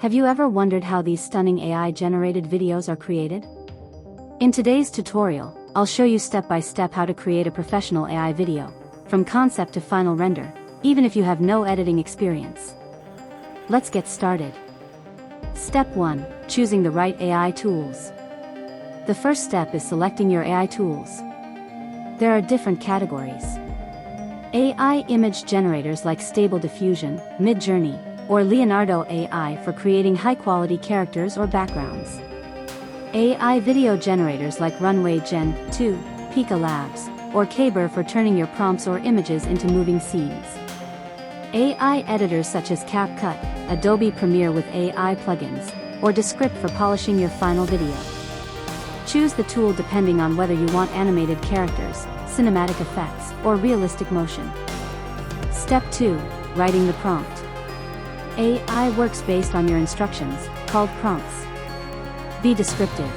Have you ever wondered how these stunning AI-generated videos are created? In today's tutorial, I'll show you step by step how to create a professional AI video, from concept to final render, even if you have no editing experience. Let's get started. Step 1. Choosing the right AI tools. The first step is selecting your AI tools. There are different categories. AI image generators like Stable Diffusion, MidJourney, or Leonardo AI for creating high-quality characters or backgrounds. AI video generators like Runway Gen-2, Pika Labs, or Kaiber for turning your prompts or images into moving scenes. AI editors such as CapCut, Adobe Premiere with AI plugins, or Descript for polishing your final video. Choose the tool depending on whether you want animated characters, cinematic effects, or realistic motion. Step 2. Writing the prompt. AI works based on your instructions, called prompts. Be descriptive.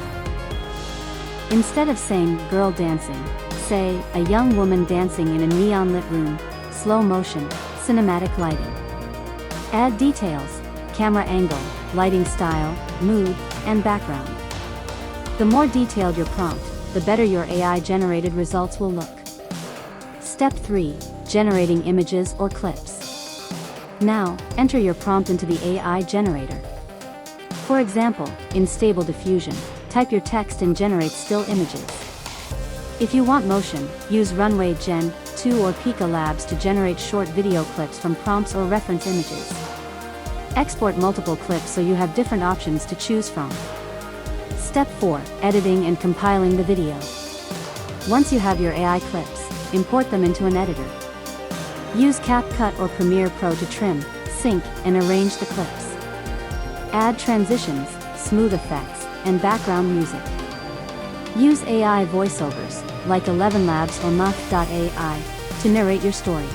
Instead of saying, "girl dancing," say, "a young woman dancing in a neon-lit room, slow motion, cinematic lighting." Add details, camera angle, lighting style, mood, and background. The more detailed your prompt, the better your AI-generated results will look. Step 3. Generating images or clips. Now, enter your prompt into the AI generator. For example, in Stable Diffusion, type your text and generate still images. If you want motion, use Runway Gen-2 or Pika Labs to generate short video clips from prompts or reference images. Export multiple clips so you have different options to choose from. Step 4. Editing and compiling the video. Once you have your AI clips, import them into an editor. Use CapCut or Premiere Pro to trim, sync, and arrange the clips. Add transitions, smooth effects, and background music. Use AI voiceovers, like 11 Labs or Muff.ai, to narrate your story.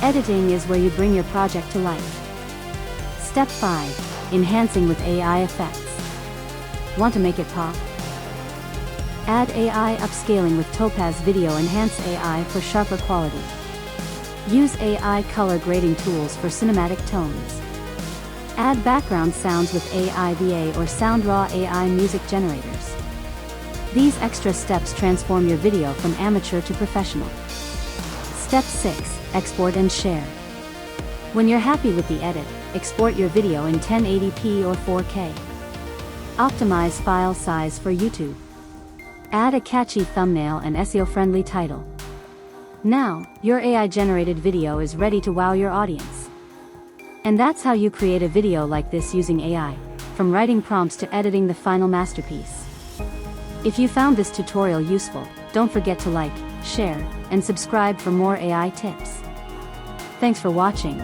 Editing is where you bring your project to life. Step 5. Enhancing with AI effects. Want to make it pop? Add AI upscaling with Topaz Video Enhance AI for sharper quality. Use AI color grading tools for cinematic tones. Add background sounds with AI VA or SoundRaw AI music generators. These extra steps transform your video from amateur to professional. Step 6. Export and share. When you're happy with the edit, export your video in 1080p or 4K. Optimize file size for YouTube. Add a catchy thumbnail and SEO-friendly title. Now, your AI-generated video is ready to wow your audience. And that's how you create a video like this using AI, from writing prompts to editing the final masterpiece. If you found this tutorial useful, don't forget to like, share, and subscribe for more AI tips. Thanks for watching.